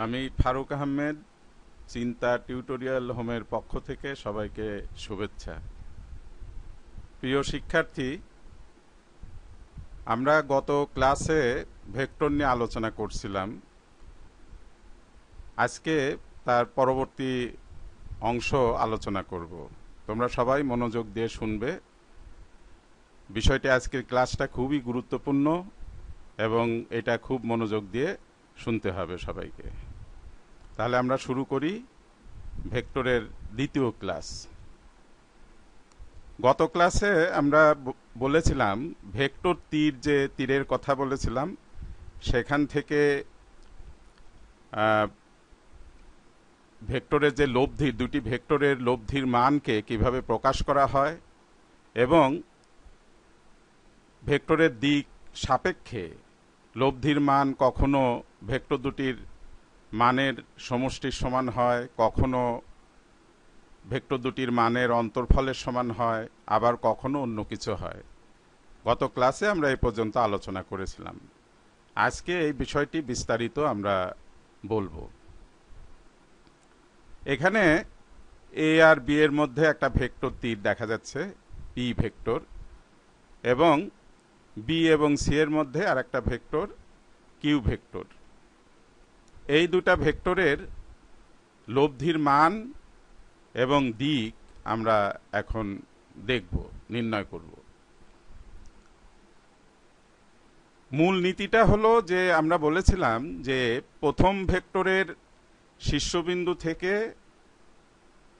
আমি ফারুক আহমেদ চিন্তা টিউটোরিয়াল হোমের পক্ষ থেকে সবাইকে শুভেচ্ছা। প্রিয় শিক্ষার্থী, আমরা গত ক্লাসে ভেক্টর নিয়ে আলোচনা করছিলাম। আজকে তার পরবর্তী অংশ আলোচনা করব। তোমরা সবাই মনোযোগ দিয়ে শুনবে। বিষয়টি আজকের ক্লাসটা খুবই গুরুত্বপূর্ণ এবং এটা খুব মনোযোগ দিয়ে শুনতে হবে সবাইকে। তাহলে আমরা শুরু করি ভেক্টরের দ্বিতীয় ক্লাস। গত ক্লাসে আমরা বলেছিলাম ভেক্টর তীরের কথা বলেছিলাম, সেখান থেকে ভেক্টরের যে লব্ধি, দুটি ভেক্টরের লব্ধির মানকে কিভাবে প্রকাশ করা হয় এবং ভেক্টরের দিক সাপেক্ষে লব্ধির মান কখনো ভেক্টর দুটির মানের সমষ্টির সমান হয়, কখনো ভেক্টর দুটির মানের অন্তর্ফলের সমান হয়, আবার কখনো অন্য কিছু হয়। গত ক্লাসে আমরা এই পর্যন্ত আলোচনা করেছিলাম। আজকে এই বিষয়টি বিস্তারিত আমরা বলবো। এখানে এ আর বি এর মধ্যে একটা ভেক্টর তীর দেখা যাচ্ছে, পি ভেক্টর, এবং বি এবং সি এর মধ্যে আর একটা ভেক্টর, কিউ ভেক্টর। এই দুটা ভেক্টরের লব্ধির মান এবং দিক আমরা এখন দেখব, নির্ণয় করব। মূল নীতিটা হলো যে আমরা বলেছিলাম যে প্রথম ভেক্টরের শীর্ষবিন্দু থেকে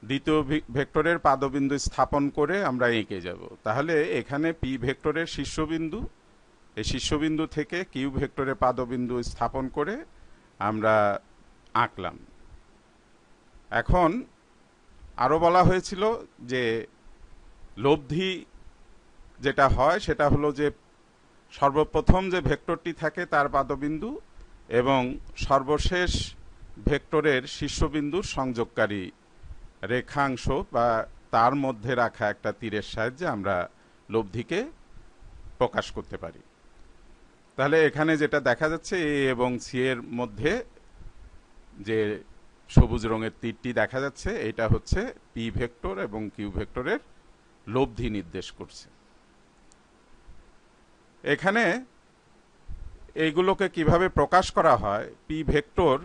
দ্বিতীয় ভেক্টরের পাদবিন্দু স্থাপন করে আমরা এঁকে যাব। তাহলে এখানে পি ভেক্টরের শীর্ষবিন্দু, এই শীর্ষবিন্দু থেকে কিউ ভেক্টরের পাদবিন্দু স্থাপন করে আমরা আঁকলাম। এখন আরও বলা হয়েছিল যে লব্ধি যেটা হয় সেটা হলো যে সর্বপ্রথম যে ভেক্টরটি থাকে তার পাদবিন্দু এবং সর্বশেষ ভেক্টরের শীর্ষবিন্দুর সংযোগকারী রেখাংশ বা তার মধ্যে রাখা একটা তীরের সাহায্যে আমরা লব্ধিকে প্রকাশ করতে পারি। তাহলে এখানে যেটা দেখা যাচ্ছে এ এবং সি এর মধ্যে যে সবুজ রঙের তীরটি দেখা যাচ্ছে, এটা হচ্ছে পি ভেক্টর এবং কিউ ভেক্টরের লব্ধি নির্দেশ করছে। এখানে এইগুলোকে কিভাবে প্রকাশ করা হয়, পি ভেক্টর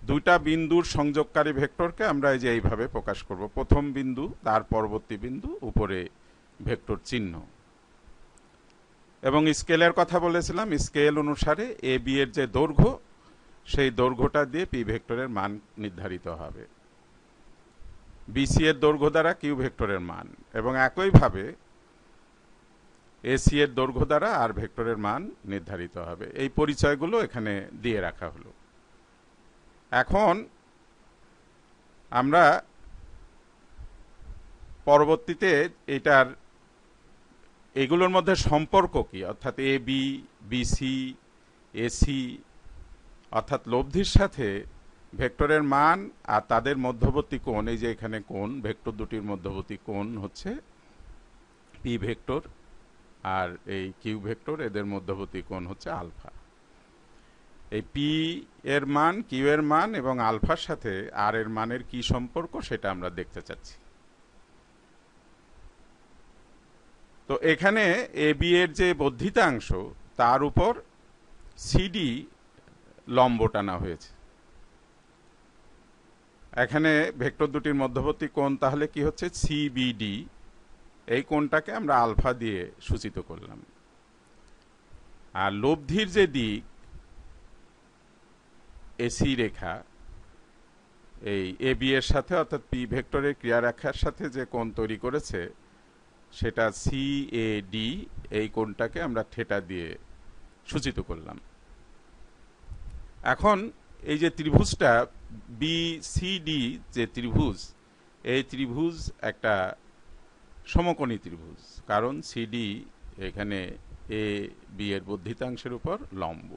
দুইটা বিন্দুর সংযোগকারী ভেক্টরকে আমরা এই যে এইভাবে প্রকাশ করব। প্রথম বিন্দু, তার পরবর্তী বিন্দু, উপরে ভেক্টর চিহ্ন। এবং স্কেলের কথা বলেছিলাম, স্কেল অনুসারে এ বি এর যে দৈর্ঘ্য, সেই দৈর্ঘ্যটা দিয়ে পি ভেক্টরের মান নির্ধারিত হবে, বিসি এর দৈর্ঘ্য দ্বারা কিউ ভেক্টরের মান, এবং একইভাবে এসি এর দৈর্ঘ্য দ্বারা আর ভেক্টরের মান নির্ধারিত হবে। এই পরিচয়গুলো এখানে দিয়ে রাখা হলো। এখন আমরা পরবর্তীতে এগুলোর মধ্যে সম্পর্ক কি, অর্থাৎ এ বি, বিসি, এসি, অর্থাৎ লব্ধির সাথে ভেক্টরের মান আর তাদের মধ্যবর্তী কোণ, এই যে এখানে কোণ, ভেক্টর দুটির মধ্যবর্তী কোণ হচ্ছে পি ভেক্টর আর এই কিউ ভেক্টর, এদের মধ্যবর্তী কোণ হচ্ছে আলফা। এই পি এর মান, কিউ এর মান এবং আলফার সাথে আর এর মানের কি সম্পর্ক সেটা আমরা দেখতে চাচ্ছি। তো এখানে এ বি এর যে বর্ধিতাংশ, তার উপর সিডি লম্ব টানা হয়েছে। এখানে ভেক্টর দুটির মধ্যবর্তী কোণ তাহলে কি হচ্ছে, সিবিডি। এই কোণটাকে আমরা আলফা দিয়ে সূচিত করলাম। আর লব্ধির যে দিক, এসি রেখা এই এ বি এর সাথে অর্থাৎ পি ভেক্টরের ক্রিয়ারেখার সাথে যে কোণ তৈরি করেছে, সেটা সিএডি। এই কোণটাকে আমরা থিটা দিয়ে সূচিত করলাম। এখন এই যে ত্রিভুজটা বিসিডি, যে ত্রিভুজ, এই ত্রিভুজ একটা সমকোণী ত্রিভুজ, কারণ সিডি এখানে এ বি এর বর্ধিতাংশের উপর লম্ব।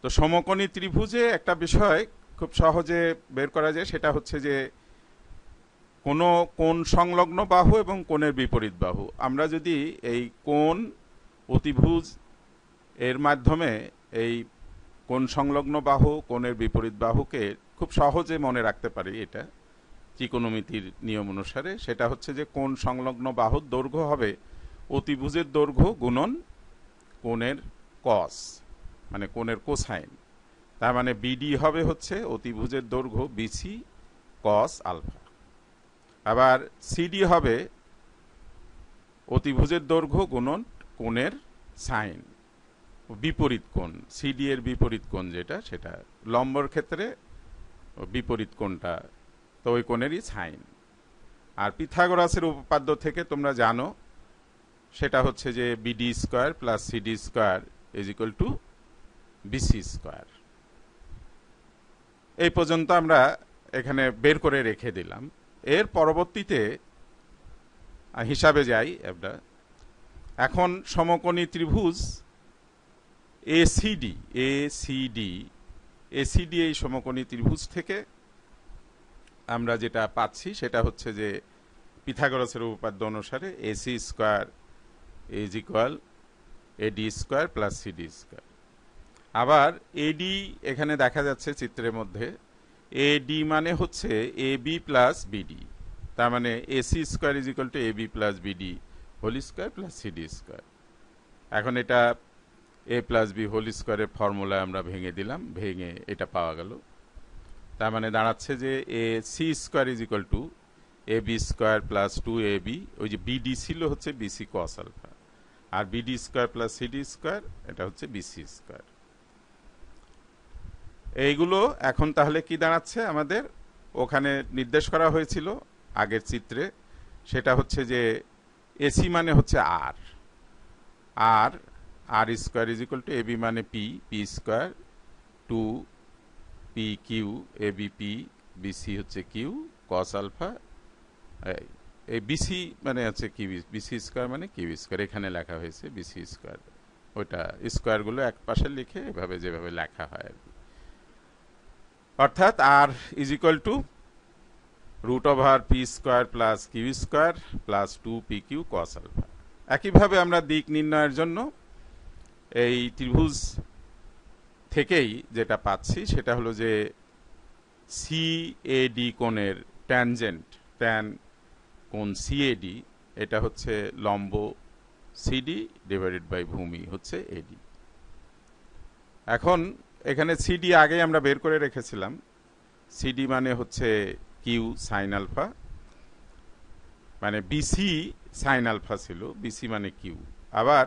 তো সমকোণী ত্রিভুজে একটা বিষয় খুব সহজে বের করা যায়, সেটা হচ্ছে যে কোনো কোণ সংলগ্ন বাহু এবং কোণের বিপরীত বাহু, আমরা যদি এই কোণ অতিভুজ এর মাধ্যমে এই কোণ সংলগ্ন বাহু কোণের বিপরীত বাহুকে খুব সহজে মনে রাখতে পারি, এটা ত্রিকোণমিতির নিয়ম অনুসারে। সেটা হচ্ছে যে কোণ সংলগ্ন বাহুর দৈর্ঘ্য হবে অতিভুজের দৈর্ঘ্য গুণন কোণের কস, মানে কোণের কোসাইন। তার মানে বিডি হবে হচ্ছে অতিভুজের দৈর্ঘ্য বিসি কস আলফা। আবার সিডি হবে অতিভুজের দৈর্ঘ্য গুণন কোণের সাইন, বিপরীত কোণ। সিডি এর বিপরীত কোণ যেটা, সেটা লম্বর ক্ষেত্রে বিপরীত কোণটা, তো ওই কোণেরই সাইন। আর পিথাগোরাসের উপপাদ্য থেকে তোমরা জানো সেটা হচ্ছে যে BD square plus CD square is equal to BC square. এই পর্যন্ত আমরা এখানে বের করে রেখে দিলাম। এর পরবর্তীতে হিসাবে যাই আমরা। এখন সমকোণী ত্রিভুজ এসিডি এই সমকোণী ত্রিভুজ থেকে আমরা যেটা পাচ্ছি সেটা হচ্ছে যে পিথাগোরাসের উপপাদ্য অনুসারে AC square is equal eddy square plus CD square. আবার এডি এখানে দেখা যাচ্ছে চিত্রের মধ্যে, এডি মানে হচ্ছে এ বি প্লাস বিডি, তার মানে AC square is equal to A B plus BD whole square plus CD square. এখন এটা এ প্লাস বি হোল স্কোয়ারের ফর্মুলায় আমরা ভেঙে দিলাম, ভেঙে এটা পাওয়া গেল। তার মানে দাঁড়াচ্ছে যে A C square is equal to A B square plus two A B, ওই যে বিডি ছিল হচ্ছে বিসি কস আলফা, আর BD square plus CD square এটা হচ্ছে বিসি স্কোয়ার। এইগুলো এখন তাহলে কি দাঁড়াচ্ছে আমাদের ওখানে নির্দেশ করা হয়েছিল আগের চিত্রে, সেটা হচ্ছে যে এসি মানে হচ্ছে আর, আর R square is equal to A B মানে P, P square two P Q A B P, BC হচ্ছে কিউ কস আলফা। এই বিসি মানে হচ্ছে কিউ, বিসি স্কোয়ার মানে কিউ স্কোয়ার, এখানে লেখা হয়েছে বিসি স্কোয়ার, ওইটা স্কোয়ারগুলো এক পাশে লিখে এভাবে যেভাবে লেখা হয় আর কি। অর্থাৎ R is equal to root over P square plus Q square plus two P Q cos alpha. একইভাবে আমরা দিক নির্ণয়ের জন্য এই ত্রিভুজ থেকেই যেটা পাচ্ছি সেটা হলো যে সিএডি কোণের ট্যানজেন্ট, ট্যান কোণ সিএডি, এটা হচ্ছে লম্ব সিডি ডিভাইডেড বাই ভূমি হচ্ছে এডি। এখন এখানে সিডি আগে আমরা বের করে রেখেছিলাম, সিডি মানে হচ্ছে কিউ সাইন আলফা, মানে বিসি সাইন আলফা ছিল, বিসি মানে কিউ। আবার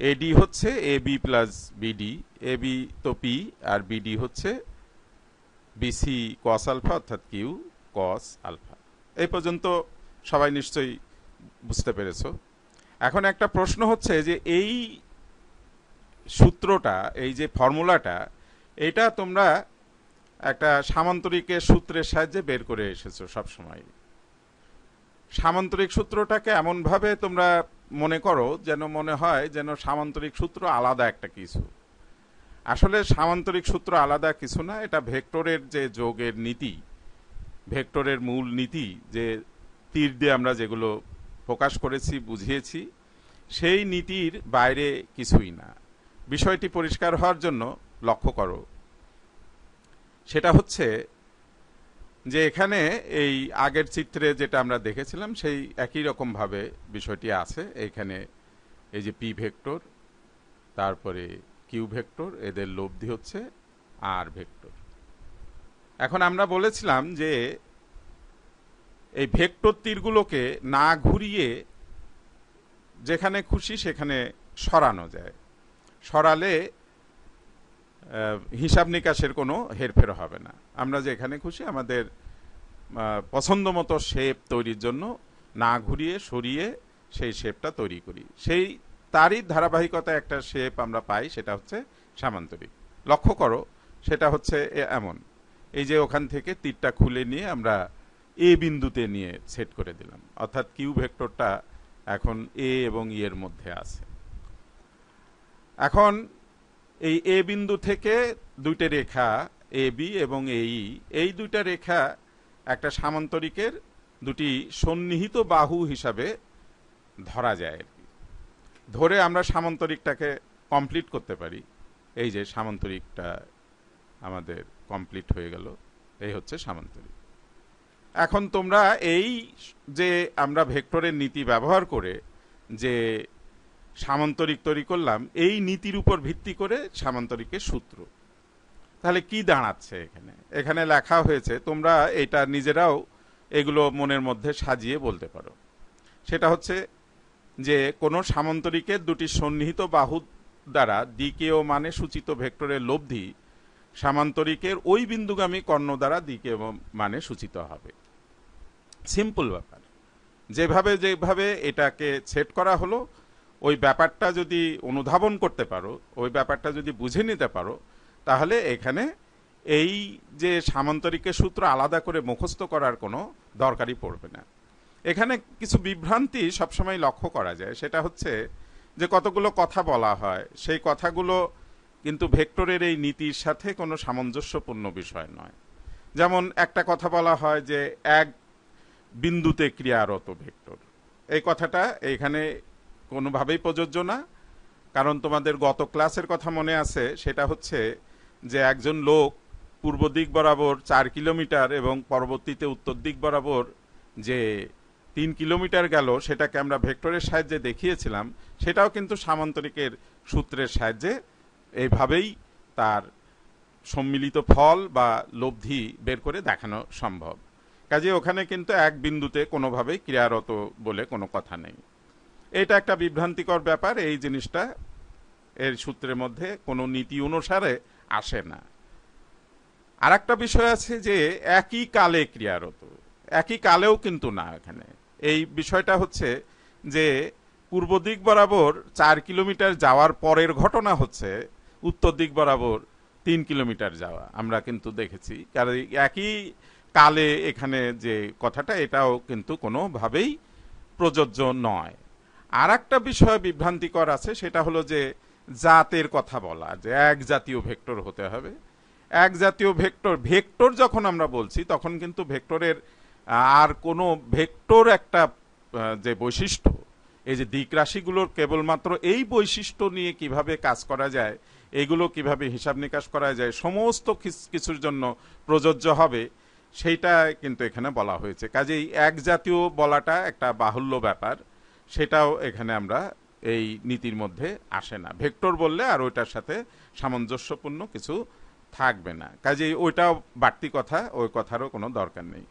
এডি হচ্ছে এ B plus BD, A B তো পি আর বিডি হচ্ছে বিসি কস আলফা অর্থাৎ কিউ কস আলফা। এই পর্যন্ত সবাই নিশ্চয়ই বুঝতে পেরেছো। এখন একটা প্রশ্ন হচ্ছে যে এই সূত্রটা, এই যে ফর্মুলাটা, এটা তোমরা একটা সামান্তরিকের সূত্রের সাহায্যে বের করে এসেছো সবসময়। সামান্তরিক সূত্রটাকে এমনভাবে তোমরা মনে করো যেন মনে হয় যেন সামান্তরিক সূত্র আলাদা একটা কিছু। আসলে সামান্তরিক সূত্র আলাদা কিছু না, এটা ভেক্টরের যে যোগের নীতি, ভেক্টরের মূল নীতি, যে তীর দিয়ে আমরা যেগুলো প্রকাশ করেছি বুঝিয়েছি, সেই নীতির বাইরে কিছুই না। বিষয়টি পরিষ্কার হওয়ার জন্য লক্ষ্য করো, সেটা হচ্ছে যে এখানে এই আগের চিত্রে যেটা আমরা দেখেছিলাম সেই একই রকম ভাবে বিষয়টি আছে। এখানে এই যে পি ভেক্টর, তারপরে কিউ ভেক্টর, এদের লব্ধি হচ্ছে আর ভেক্টর। এখন আমরা বলেছিলাম যে এই ভেক্টর তীরগুলোকে না ঘুরিয়ে যেখানে খুশি সেখানে সরানো যায়, সরালে হিসাব নিকাশের কোনো হেরফের হবে না। আমরা যেখানে খুশি আমাদের পছন্দ মতো শেপ তৈরির জন্য না ঘুরিয়ে সরিয়ে সেই শেপটা তৈরি করি, সেই তারই ধারাবাহিকতা একটা শেপ আমরা পাই, সেটা হচ্ছে সামান্তরিক। লক্ষ্য করো সেটা হচ্ছে এমন, এই যে ওখান থেকে তীরটা খুলে নিয়ে আমরা এ বিন্দুতে নিয়ে সেট করে দিলাম, অর্থাৎ কিউ ভেক্টরটা এখন এ এবং ই এর মধ্যে আছে। এখন এই এ বিন্দু থেকে দুইটা রেখা এ বি এবং এই দুইটা রেখা একটা সামান্তরিকের দুটি সন্নিহিত বাহু হিসাবে ধরা যায় আর কি। ধরে আমরা সামান্তরিকটাকে কমপ্লিট করতে পারি। এই যে সামান্তরিকটা আমাদের কমপ্লিট হয়ে গেল, এই হচ্ছে সামান্তরিক। এখন তোমরা এই যে আমরা ভেক্টরের নীতি ব্যবহার করে যে সামান্তরিক তৈরি করলাম, এই নীতির উপর ভিত্তি করে সামান্তরিকের সূত্র, তাহলে কি দাঁড়াচ্ছে এখানে? এখানে লেখা হয়েছে, তোমরা এটা নিজেরাও এগুলো মনের মধ্যে সাজিয়ে বলতে পারো। সেটা হচ্ছে যে কোনো সামান্তরিকের দুটি সন্নিহিত বাহু দ্বারা দ্বিকেয় মানে সূচিত ভেক্টরের লব্ধি সামান্তরিকের ওই বিন্দুগামী কর্ণ দ্বারা দ্বিকেয় মানে সূচিত হবে। সিম্পল ব্যাপার। যেভাবে যেভাবে এটাকে সেট করা হলো, ওই ব্যাপারটা যদি অনুধাবন করতে পারো, ওই ব্যাপারটা যদি বুঝে নিতে পারো, তাহলে এখানে এই যে সামান্তরিকের সূত্র আলাদা করে মুখস্থ করার কোনো দরকারই পড়বে না। এখানে কিছু বিভ্রান্তি সবসময় লক্ষ্য করা যায়, সেটা হচ্ছে যে কতগুলো কথা বলা হয়, সেই কথাগুলো কিন্তু ভেক্টরের এই নীতির সাথে কোনো সামঞ্জস্যপূর্ণ বিষয় নয়। যেমন একটা কথা বলা হয় যে এক বিন্দুতে ক্রিয়ারত ভেক্টর, এই কথাটা এখানে কোনোভাবেই প্রযোজ্য না। কারণ তোমাদের গত ক্লাসের কথা মনে আছে, সেটা হচ্ছে যে একজন লোক পূর্ব দিক বরাবর 4 কিলোমিটার এবং পরবর্তীতে উত্তর দিক বরাবর যে 3 কিলোমিটার গেল, সেটাকে আমরা ভেক্টরের সাহায্যে দেখিয়েছিলাম। সেটাও কিন্তু সামান্তরিকের সূত্রের সাহায্যে এইভাবেই তার সম্মিলিত ফল বা লব্ধি বের করে দেখানো সম্ভব। কাজে ওখানে কিন্তু এক বিন্দুতে কোনোভাবেই ক্রিয়ারত বলে কোনো কথা নেই। এটা একটা বিভ্রান্তিকর ব্যাপার। এই জিনিসটা এর সূত্রের মধ্যে কোনো নীতি অনুসারে আসে না। আর একটা বিষয় আছে যে একই কালে ক্রিয়ারত, একই কালেও কিন্তু না। এখানে এই বিষয়টা হচ্ছে যে পূর্ব দিক বরাবর 4 কিলোমিটার যাওয়ার পরের ঘটনা হচ্ছে উত্তর দিক বরাবর 3 কিলোমিটার যাওয়া, আমরা কিন্তু দেখেছি। কারণ একই কালে এখানে যে কথাটা, এটাও কিন্তু কোনোভাবেই প্রযোজ্য নয়। আর একটা বিষয় বিভ্রান্তিকর আছে, সেটা হলো যে জাতের কথা বলা, যে এক জাতীয় ভেক্টর হতে হবে। এক জাতীয় ভেক্টর, ভেক্টর যখন আমরা বলছি তখন কিন্তু ভেক্টরের আর কোনো ভেক্টর একটা যে বৈশিষ্ট্য, এই যে দিক রাশিগুলোর কেবলমাত্র এই বৈশিষ্ট্য নিয়ে কিভাবে কাজ করা যায়, এগুলো কিভাবে হিসাব নিকাশ করা যায়, সমস্ত কিছুর জন্য প্রযোজ্য হবে, সেইটা কিন্তু এখানে বলা হয়েছে। কাজেই এক জাতীয় বলাটা একটা বাহুল্য ব্যাপার, সেটাও এখানে আমরা এই নীতির মধ্যে আসে না। ভেক্টর বললে আর ওইটার সাথে সামঞ্জস্যপূর্ণ কিছু থাকবে না, কাজেই ওইটাও বাড়তি কথা, ওই কথারও কোনো দরকার নেই।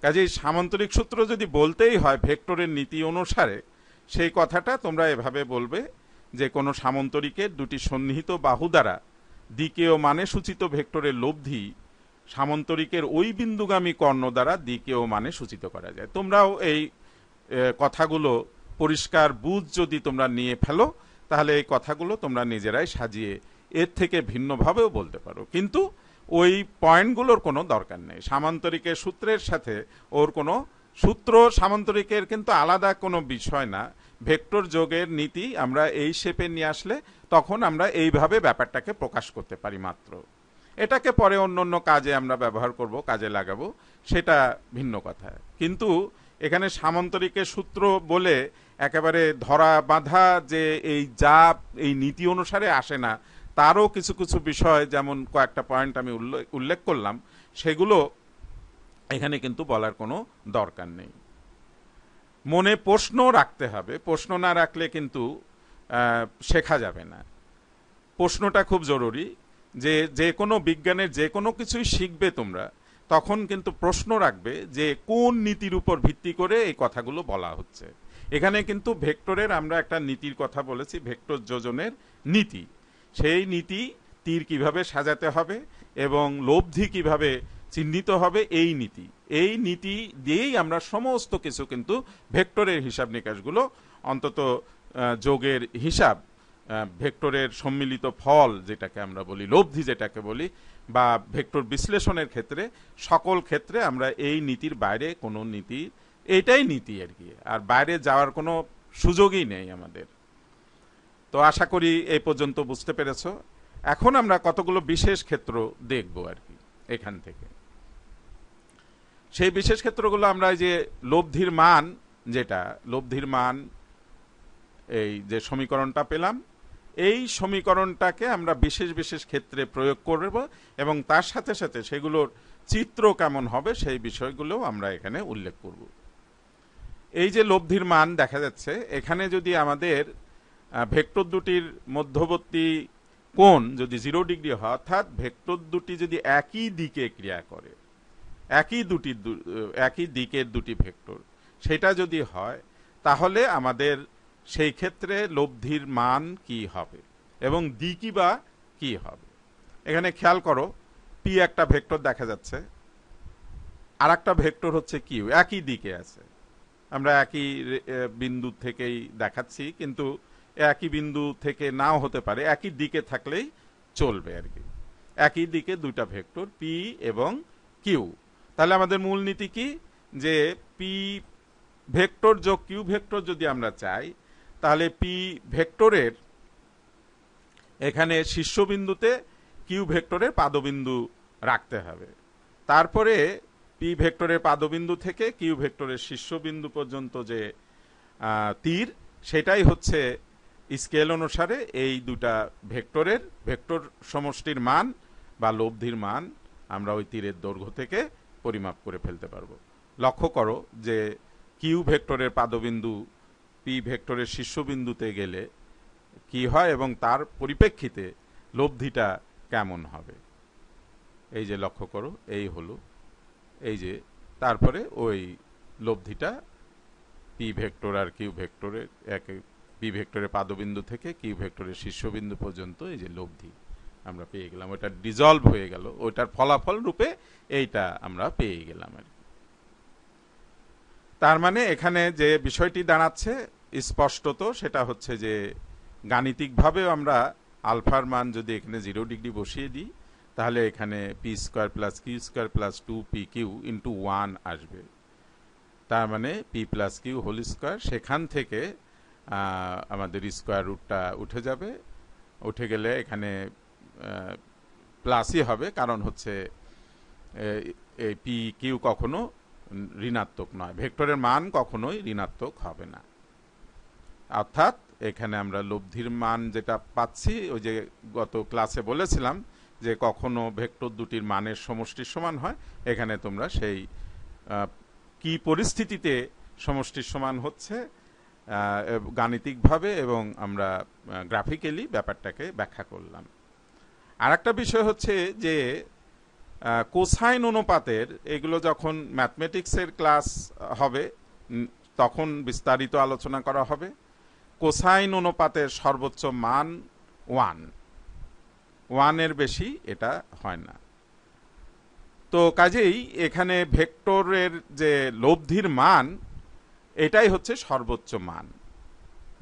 কাজেই সামান্তরিক সূত্র যদি বলতেই হয় ভেক্টরের নীতি অনুসারে, সেই কথাটা তোমরা এভাবে বলবে যে কোনো সামান্তরিকের দুটি সন্নিহিত বাহু দ্বারা দ্বিকেয় মানে সূচিত ভেক্টরের লব্ধি সামান্তরিকের ওই বিন্দুগামী কর্ণ দ্বারা দ্বিকেয় মানে সূচিত করা যায়। তোমরাও এই কথাগুলো পরিষ্কার বুঝ যদি তোমরা নিয়ে ফেলো, তাহলে এই কথাগুলো তোমরা নিজেরাই সাজিয়ে এর থেকে ভিন্নভাবেও বলতে পারো, কিন্তু ওই পয়েন্টগুলোর কোনো দরকার নেই। সামান্তরিকের সূত্রের সাথে ওর কোনো সূত্র, সামান্তরিকের কিন্তু আলাদা কোনো বিষয় না। ভেক্টর যোগের নীতি আমরা এই শেপে নিয়ে আসলে তখন আমরা এইভাবে ব্যাপারটাকে প্রকাশ করতে পারি মাত্র। এটাকে পরে অন্য অন্য কাজে আমরা ব্যবহার করব, কাজে লাগাবো, সেটা ভিন্ন কথা। কিন্তু এখানে সামান্তরিকের সূত্র বলে একেবারে ধরা বাঁধা যে এই নীতি অনুসারে আসে না, তারও কিছু কিছু বিষয়, যেমন কয়েকটা পয়েন্ট আমি উল্লেখ করলাম, সেগুলো এখানে কিন্তু বলার কোনো দরকার নেই। মনে প্রশ্ন রাখতে হবে, প্রশ্ন না রাখলে কিন্তু শেখা যাবে না। প্রশ্নটা খুব জরুরি। যে কোনো বিজ্ঞানের যে কোনো কিছুই শিখবে তোমরা, তখন কিন্তু প্রশ্ন রাখবে যে কোন নীতির উপর ভিত্তি করে এই কথাগুলো বলা হচ্ছে। এখানে কিন্তু ভেক্টরের আমরা একটা নীতির কথা বলেছি, ভেক্টর যোজনের নীতি। সেই নীতি, তীর কিভাবে সাজাতে হবে এবং লব্ধি কিভাবে চিহ্নিত হবে, এই নীতি দিয়েই আমরা সমস্ত কিছু কিন্তু ভেক্টরের হিসাব নিকাশগুলো, অন্তত যোগের হিসাব, ভেক্টরের সম্মিলিত ফল যেটাকে আমরা বলি, লব্ধি যেটাকে বলি, বা ভেক্টর বিশ্লেষণের ক্ষেত্রে, সকল ক্ষেত্রে আমরা এই নীতির বাইরে কোনো নীতি, এটাই নীতি আর কি, আর বাইরে যাওয়ার কোনো সুযোগই নেই আমাদের। তো আশা করি এই পর্যন্ত বুঝতে পেরেছো। এখন আমরা কতগুলো বিশেষ ক্ষেত্র দেখব আর কি এখান থেকে। সেই বিশেষ ক্ষেত্রগুলো আমরা যে লব্ধির মান, যেটা লব্ধির মান, এই যে সমীকরণটা পেলাম, এই সমীকরণটাকে আমরা বিশেষ বিশেষ ক্ষেত্রে প্রয়োগ করব এবং তার সাথে সাথে সেগুলোর চিত্র কেমন হবে সেই বিষয়গুলো আমরা এখানে উল্লেখ করব। এই যে লব্ধির মান দেখা যাচ্ছে, এখানে যদি আমাদের ভেক্টর দুটির মধ্যবর্তী কোণ যদি 0 ডিগ্রি হয়, অর্থাৎ ভেক্টর দুটি যদি একই দিকে ক্রিয়া করে, একই দিকের দুটি ভেক্টর, সেটা যদি হয় তাহলে আমাদের সেই ক্ষেত্রে লব্ধির মান কি হবে এবং দিকই বা কি হবে। এখানে খেয়াল করো, পি একটা ভেক্টর দেখা যাচ্ছে, আর একটা ভেক্টর হচ্ছে কিউ, একই দিকে আছে। আমরা একই বিন্দু থেকেই দেখাচ্ছি, কিন্তু একই বিন্দু থেকে নাও হতে পারে, একই দিকে থাকলেই চলবে আর কি। একই দিকে দুইটা ভেক্টর পি এবং কিউ। তাহলে আমাদের মূলনীতি কি, যে পি ভেক্টর যোগ কিউ ভেক্টর যদি আমরা চাই, তাহলে পি ভেক্টরের এখানে শীর্ষবিন্দুতে কিউ ভেক্টরের পাদবিন্দু রাখতে হবে। তারপরে পি ভেক্টরের পাদবিন্দু থেকে কিউ ভেক্টরের শীর্ষবিন্দু পর্যন্ত যে তীর, সেটাই হচ্ছে স্কেল অনুসারে এই দুটা ভেক্টরের ভেক্টর সমষ্টির মান বা লব্ধির মান আমরা ওই তীরের দৈর্ঘ্য থেকে পরিমাপ করে ফেলতে পারবো। লক্ষ্য করো যে কিউ ভেক্টরের পাদবিন্দু পি ভেক্টরের শীর্ষবিন্দুতে গেলে কি হয় এবং তার পরিপ্রেক্ষিতে লব্ধিটা কেমন হবে। এই যে লক্ষ্য করো, এই হলো, এই যে তারপরে ওই লব্ধিটা পি ভেক্টর আর কিউ ভেক্টরের পি ভেক্টরের পাদবিন্দু থেকে কিউ ভেক্টরের শীর্ষবিন্দু পর্যন্ত এই যে লব্ধি আমরা পেয়ে গেলাম, ওটা ডিজলভ হয়ে গেল, ওটার ফলাফল রূপে এইটা আমরা পেয়ে গেলাম আর কি। তার মানে এখানে যে বিষয়টি দাঁড়াচ্ছে স্পষ্টত, সেটা হচ্ছে যে গাণিতিকভাবেও আমরা আলফার মান যদি এখানে 0 ডিগ্রি বসিয়ে দিই, তাহলে এখানে P square plus Q square plus 2 P Q into 1 আসবে। তার মানে P plus Q whole square, সেখান থেকে আমাদের স্কোয়ার রুটটা উঠে যাবে, উঠে গেলে এখানে প্লাসই হবে, কারণ হচ্ছে এই পি কিউ কখনো ঋণাত্মক নয়, ভেক্টরের মান কখনোই ঋণাত্মক হবে না। অর্থাৎ এখানে আমরা লব্ধির মান যেটা পাচ্ছি, ওই যে গত ক্লাসে বলেছিলাম যে কখনো ভেক্টর দুটির মানের সমষ্টির সমান হয়, এখানে তোমরা সেই কি পরিস্থিতিতে সমষ্টির সমান হচ্ছে গাণিতিকভাবে এবং আমরা গ্রাফিক্যালি ব্যাপারটাকে ব্যাখ্যা করলাম। আর একটা বিষয় হচ্ছে যে কোসাইন অনুপাতের, এগুলো যখন ম্যাথমেটিক্সের ক্লাস হবে তখন বিস্তারিত আলোচনা করা হবে। কোসাইন অনুপাতের সর্বোচ্চ মান 1 এর বেশি এটা হয় না। তো কাজেই এখানে ভেক্টরের যে লব্ধির মান, এটাই হচ্ছে সর্বোচ্চ মান।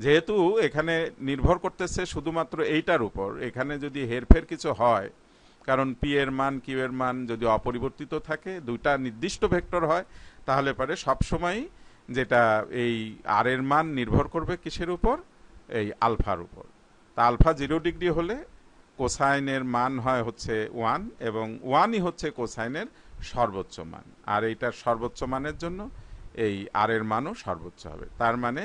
যেহেতু এখানে নির্ভর করতেছে শুধুমাত্র এইটার উপর, এখানে যদি হেরফের কিছু হয়, কারণ পি এর মান কিউ এর মান যদি অপরিবর্তিত থাকে, দুইটা নির্দিষ্ট ভেক্টর হয়, তাহলে পরে সবসময় যেটা এই আর এর মান নির্ভর করবে কিসের উপর, এই আলফার উপর। তা আলফা 0 ডিগ্রি হলে কোসাইনের মান হয় হচ্ছে 1 এবং 1ই হচ্ছে কোসাইনের সর্বোচ্চ মান, আর এইটার সর্বোচ্চ মানের জন্য এই আর এর মানও সর্বোচ্চ হবে। তার মানে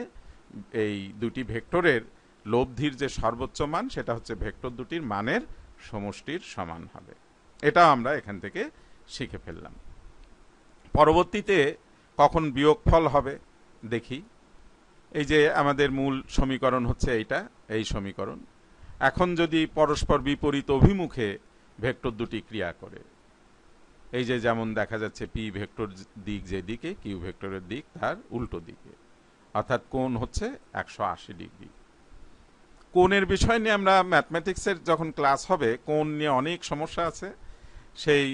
এই দুটি ভেক্টরের লব্ধির যে সর্বোচ্চ মান, সেটা হচ্ছে ভেক্টর দুটির মানের সমষ্টির সমান হবে। এটাও আমরা এখান থেকে শিখে ফেললাম। পরবর্তীতে কখন বিয়োগফল হবে দেখি। এই যে আমাদের মূল সমীকরণ হচ্ছে এইটা, এই সমীকরণ। এখন যদি পরস্পর বিপরীত অভিমুখে ভেক্টর দুটি ক্রিয়া করে, এই যে যেমন দেখা যাচ্ছে পি ভেক্টর দিক যেদিকে, কিউ ভেক্টরের দিক তার উল্টো দিকে, অর্থাৎ কোণ হচ্ছে 180 ডিগ্রি। কোণের বিষয় নিয়ে আমরা ম্যাথমেটিক্সের যখন ক্লাস হবে, কোণ নিয়ে অনেক সমস্যা আছে, সেই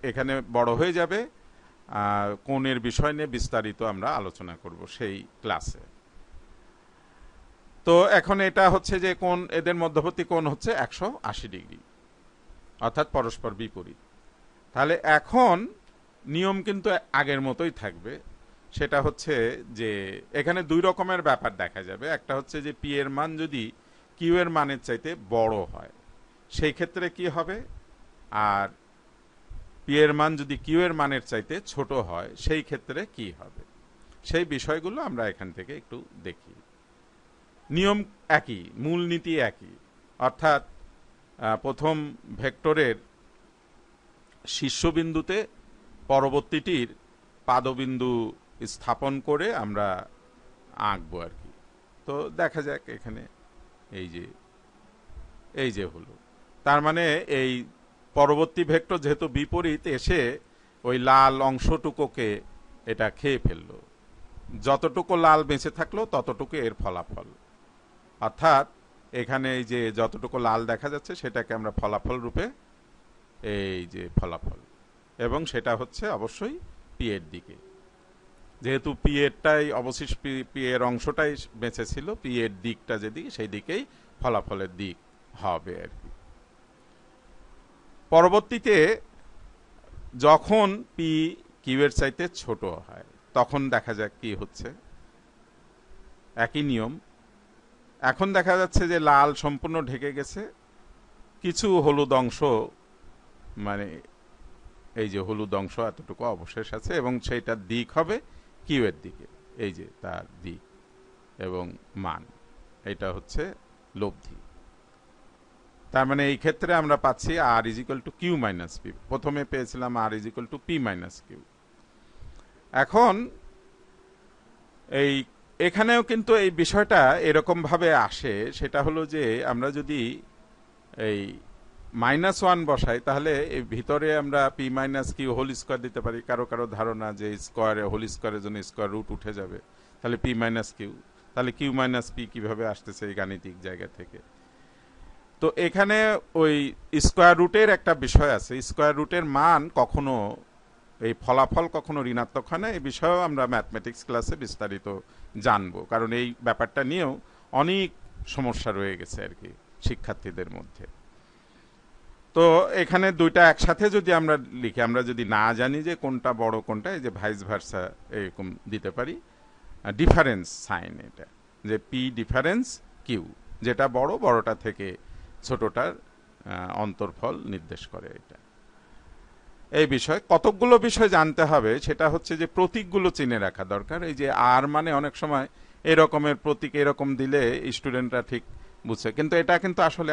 এখানে বড় হয়ে যাবে। কোণের বিষয় নিয়ে বিস্তারিত আমরা আলোচনা করব সেই ক্লাসে। তো এখন এটা হচ্ছে যে কোণ, এদের মধ্যবর্তী কোণ হচ্ছে 180 ডিগ্রি, অর্থাৎ পরস্পর বিপরীত। তাহলে এখন নিয়ম কিন্তু আগের মতোই থাকবে। সেটা হচ্ছে যে এখানে দুই রকমের ব্যাপার দেখা যাবে। একটা হচ্ছে যে পি এর মান যদি কিউ এর মানের চাইতে বড় হয়, সেই ক্ষেত্রে কি হবে, আর পি এর মান যদি কিউ এর মানের চাইতে ছোট হয়, সেই ক্ষেত্রে কি হবে। সেই বিষয়গুলো আমরা এখান থেকে একটু দেখি। নিয়ম একই, মূলনীতি একই, অর্থাৎ প্রথম ভেক্টরের শীর্ষবিন্দুতে পরবর্তীটির পাদবিন্দু স্থাপন করে আমরা আঁকবো আর কি। তো দেখা যাক এখানে এই যে হলো, তার মানে এই পরবর্তী ভেক্টর যেহেতু বিপরীত এসে ওই লাল অংশটুকুকে এটা খেয়ে ফেললো, যতটুকু লাল বেঁচে থাকলো ততটুকু এর ফলাফল। অর্থাৎ এখানে এই যে যতটুকু লাল দেখা যাচ্ছে সেটাকে আমরা ফলাফল রূপে এই যে ফলাফল, এবং সেটা হচ্ছে অবশ্যই পি এর দিকে, যেহেতু পি এরটাই অবশিষ্ট পি এর অংশটাই বেঁচে ছিল, পি এর দিকটা যেদিকে সেই দিকেই ফলাফলের দিক হবে আর কি। পরবর্তীতে যখন পি কিউ এর চাইতে ছোট হয় তখন দেখা যাক কি হচ্ছে। একই নিয়ম, এখন দেখা যাচ্ছে যে লাল সম্পূর্ণ ঢেকে গেছে, কিছু হলুদ অংশ, মানে এই যে হলুদ অংশ এতটুকু অবশেষ আছে, এবং সেইটার দিক হবে কিউ এর দিকে, এই যে তার দিক এবং মান, এটা হচ্ছে লব্ধি। তার মানে এই ক্ষেত্রে আমরা পাচ্ছি R is equal to Q minus P. প্রথমে পেয়েছিলাম R is equal to P minus Q. এখন এখানেও কিন্তু এই বিষয়টা এরকম ভাবে আসে, সেটা হলো যে আমরা যদি এই -1 বসাই তাহলে এই ভিতরে আমরা P minus Q whole square দিতে পারি। কারো কারো ধারণা যে স্কোয়ারে হোল স্কোয়ারের জন্য স্কোয়ার রুট উঠে যাবে, তাহলে পি মাইনাস কিউ, তাহলে কিউ মাইনাস পি কিভাবে আসতেছে এই গাণিতিক জায়গা থেকে। তো এখানে ওই স্কোয়ার রুটের একটা বিষয় আছে, স্কোয়ার রুটের মান কখনো, এই ফলাফল কখনো ঋণাত্মক হয় না, এই বিষয়েও আমরা ম্যাথমেটিক্স ক্লাসে বিস্তারিত জানবো, কারণ এই ব্যাপারটা নিয়েও অনেক সমস্যা রয়ে গেছে আর কি শিক্ষার্থীদের মধ্যে। তো এখানে দুইটা একসাথে যদি আমরা লিখি, আমরা যদি না জানি যে কোনটা বড় কোনটা, এই যে ভাইস ভার্সা এরকম দিতে পারি, ডিফারেন্স সাইন, এটা যে পি ডিফারেন্স কিউ, যেটা বড় বড়টা থেকে ছোটটার অন্তর্ফল নির্দেশ করে। এটা এই বিষয় কতকগুলো বিষয় জানতে হবে, সেটা হচ্ছে যে প্রতীকগুলো চিনে রাখা দরকার। এই যে আর মানে অনেক সময় এরকমের প্রতীক এরকম দিলে স্টুডেন্টরা ঠিক বুঝছে, কিন্তু এটা কিন্তু আসলে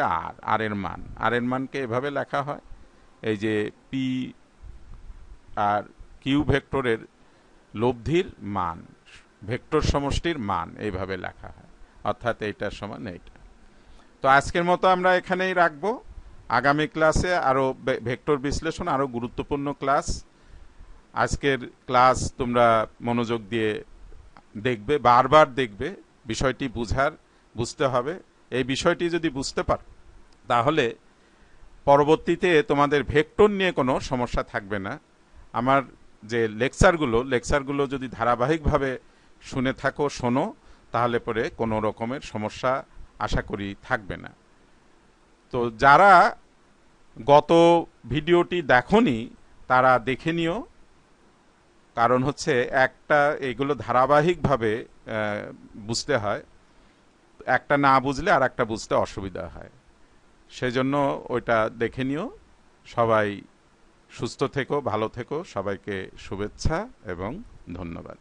আর এর মান, আর এর মানকে এভাবে লেখা হয়, এই যে পি আর কিউ ভেক্টরের লব্ধির মান, ভেক্টর সমষ্টির মান এইভাবে লেখা হয়, অর্থাৎ এইটার সমান এইটা। তো আজকের মতো আমরা এখানেই রাখবো। আগামী ক্লাসে আরো ভেক্টর বিশ্লেষণ, আরো গুরুত্বপূর্ণ ক্লাস। আজকের ক্লাস তোমরা মনোযোগ দিয়ে দেখবে, বারবার দেখবে, বিষয়টি বুঝতে হবে। এই বিষয়টি যদি বুঝতে পারো তাহলে পরবর্তীতে তোমাদের ভেক্টর নিয়ে কোনো সমস্যা থাকবে না। আমার যে লেকচারগুলো যদি ধারাবাহিকভাবে শুনে থাকো, শোনো, তাহলে পরে কোনো রকমের সমস্যা আশা করি থাকবে না। তো যারা গত ভিডিওটি দেখোনি তারা দেখে নিও, কারণ হচ্ছে একটা এগুলো ধারাবাহিকভাবে বুঝতে হয়, একটা না বুঝলে আর একটা বুঝতে অসুবিধা হয়, সেজন্য ওইটা দেখে নিও। সবাই সুস্থ থেকো, ভালো থেকো, সবাইকে শুভেচ্ছা এবং ধন্যবাদ।